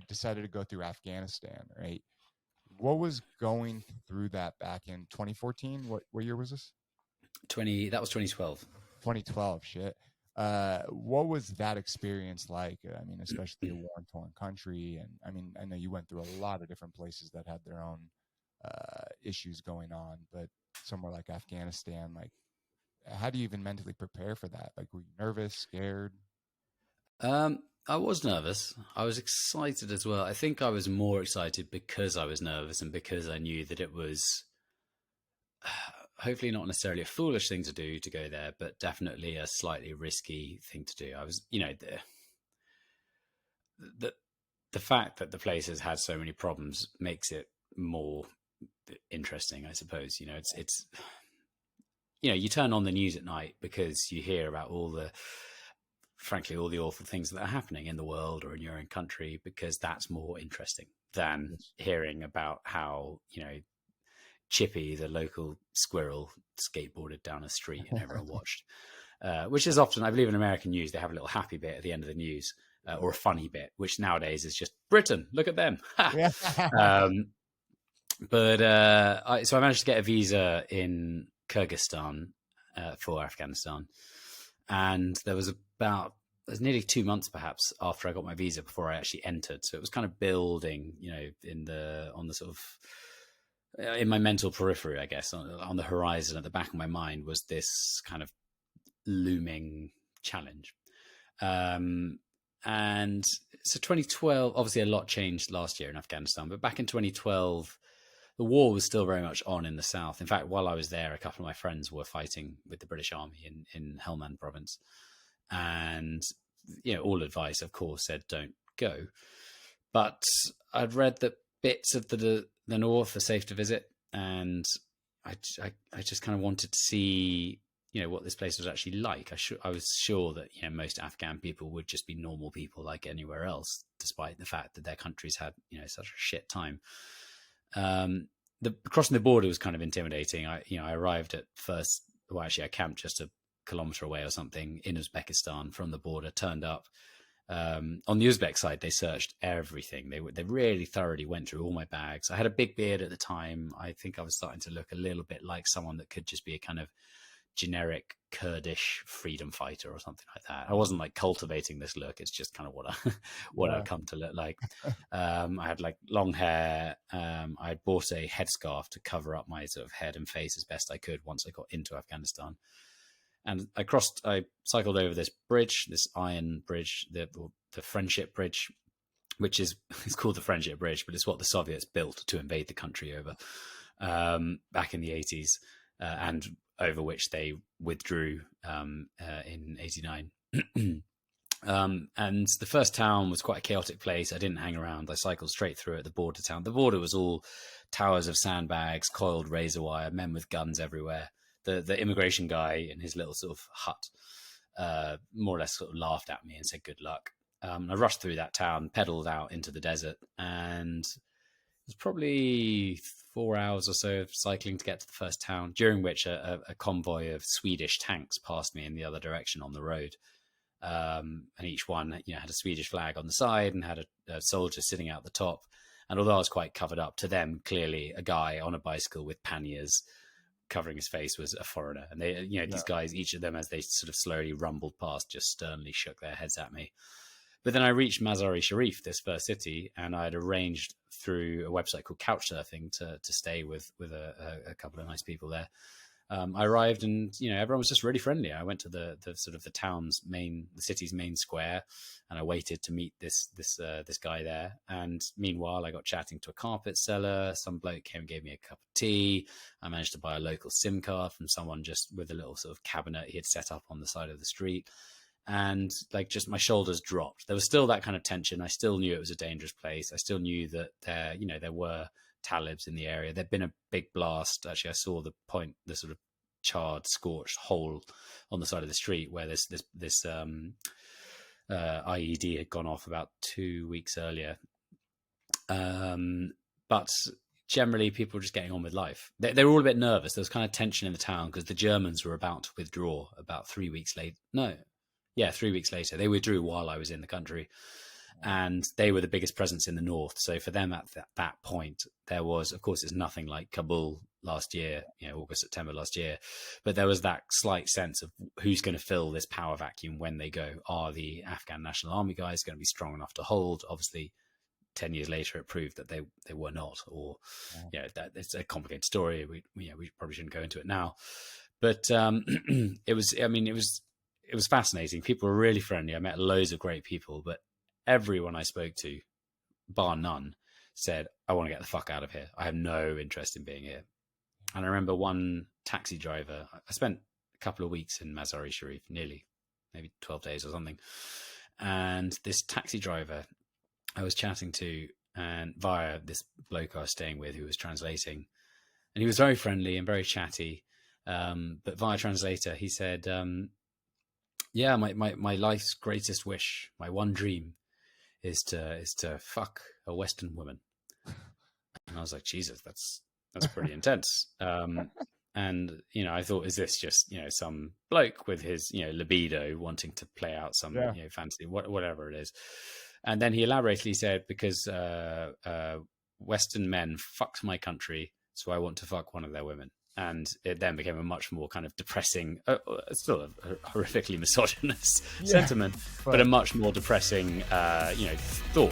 decided to go through Afghanistan, right? What was going through that back in 2014? What year was this? 2012. 2012. Shit. What was that experience like? I mean, especially a war-torn country, and I mean, I know you went through a lot of different places that had their own issues going on, but somewhere like Afghanistan, like, how do you even mentally prepare for that? Like, were you nervous, scared? I was nervous. I was excited as well. I think I was more excited because I was nervous and because I knew that it was hopefully not necessarily a foolish thing to do to go there, but definitely a slightly risky thing to do. I was, the the fact that the place has had so many problems makes it more interesting, I suppose. It's you turn on the news at night because you hear about frankly, all the awful things that are happening in the world or in your own country, because that's more interesting than Yes. hearing about how, Chippy, the local squirrel, skateboarded down a street and everyone watched. Which is often, I believe in American news, they have a little happy bit at the end of the news, or a funny bit, which nowadays is just Britain, look at them. Yeah. So I managed to get a visa in Kyrgyzstan for Afghanistan. And there was nearly 2 months perhaps after I got my visa before I actually entered. So it was kind of building, in my mental periphery, I guess, on the horizon at the back of my mind was this kind of looming challenge. And so 2012, obviously a lot changed last year in Afghanistan, but back in 2012, the war was still very much on in the south. In fact, while I was there, a couple of my friends were fighting with the British Army in Helmand province. And, all advice, of course, said don't go. But I'd read that bits of the north are safe to visit. And I just kind of wanted to see, what this place was actually like. I was sure that, most Afghan people would just be normal people like anywhere else, despite the fact that their countries had, such a shit time. Crossing the border was kind of intimidating. I arrived at first. Well, actually, I camped just a kilometer away or something in Uzbekistan from the border. Turned up on the Uzbek side. They searched everything. They really thoroughly went through all my bags. I had a big beard at the time. I think I was starting to look a little bit like someone that could just be a kind of generic Kurdish freedom fighter or something like that. I wasn't like cultivating this look. It's just kind of what I've come to look like. I had like long hair. I bought a headscarf to cover up my sort of head and face as best I could once I got into Afghanistan. And I cycled over this bridge, this iron bridge, the Friendship Bridge, which it's called the Friendship Bridge, but it's what the Soviets built to invade the country over back in the 80s, and over which they withdrew in 89. And the first town was quite a chaotic place. I didn't hang around. I cycled straight through it, the border town. The border was all towers of sandbags, coiled razor wire, men with guns everywhere. The immigration guy in his little sort of hut more or less sort of laughed at me and said, good luck. I rushed through that town, pedaled out into the desert, and it was probably 4 hours or so of cycling to get to the first town, during which a convoy of Swedish tanks passed me in the other direction on the road. And each one, had a Swedish flag on the side and had a soldier sitting out the top. And although I was quite covered up, to them, clearly a guy on a bicycle with panniers covering his face was a foreigner. And they, these guys, each of them, as they sort of slowly rumbled past, just sternly shook their heads at me. But then I reached Mazar-e-Sharif, this first city, and I had arranged through a website called Couchsurfing to stay with a couple of nice people there. I arrived, and everyone was just really friendly. I went to the sort of the city's main square, and I waited to meet this guy there. And meanwhile, I got chatting to a carpet seller. Some bloke came and gave me a cup of tea. I managed to buy a local SIM card from someone just with a little sort of cabinet he had set up on the side of the street. And like, just my shoulders dropped. There was still that kind of tension. I still knew it was a dangerous place. I still knew that there were Talibs in the area. There'd been a big blast. Actually, I saw the sort of charred, scorched hole on the side of the street where this IED had gone off about 2 weeks earlier. But generally, people were just getting on with life. They were all a bit nervous. There was kind of tension in the town because the Germans were about to withdraw about 3 weeks later. No. Yeah, 3 weeks later. They withdrew while I was in the country. and they were the biggest presence in the north. So for them at that point, there was, of course, it's nothing like Kabul last year, August, September last year, but there was that slight sense of who's going to fill this power vacuum when they go. Are the Afghan National Army guys going to be strong enough to hold? Obviously, 10 years later, it proved that they were not, or that it's a complicated story. We probably shouldn't go into it now, but it was fascinating. People were really friendly. I met loads of great people, but everyone I spoke to, bar none, said, I want to get the fuck out of here. I have no interest in being here. And I remember one taxi driver, I spent a couple of weeks in Mazar-e-Sharif, maybe 12 days or something. And this taxi driver I was chatting to, and via this bloke I was staying with who was translating, and he was very friendly and very chatty. But via translator, he said, my life's greatest wish, my one dream is to fuck a Western woman. And I was like, Jesus, that's pretty intense. And I thought, is this just some bloke with his libido wanting to play out some fancy whatever it is? And then he elaborately said, because Western men fucked my country, so I want to fuck one of their women. And it then became a much more kind of depressing, still a horrifically misogynist sentiment, but a much more depressing, thought.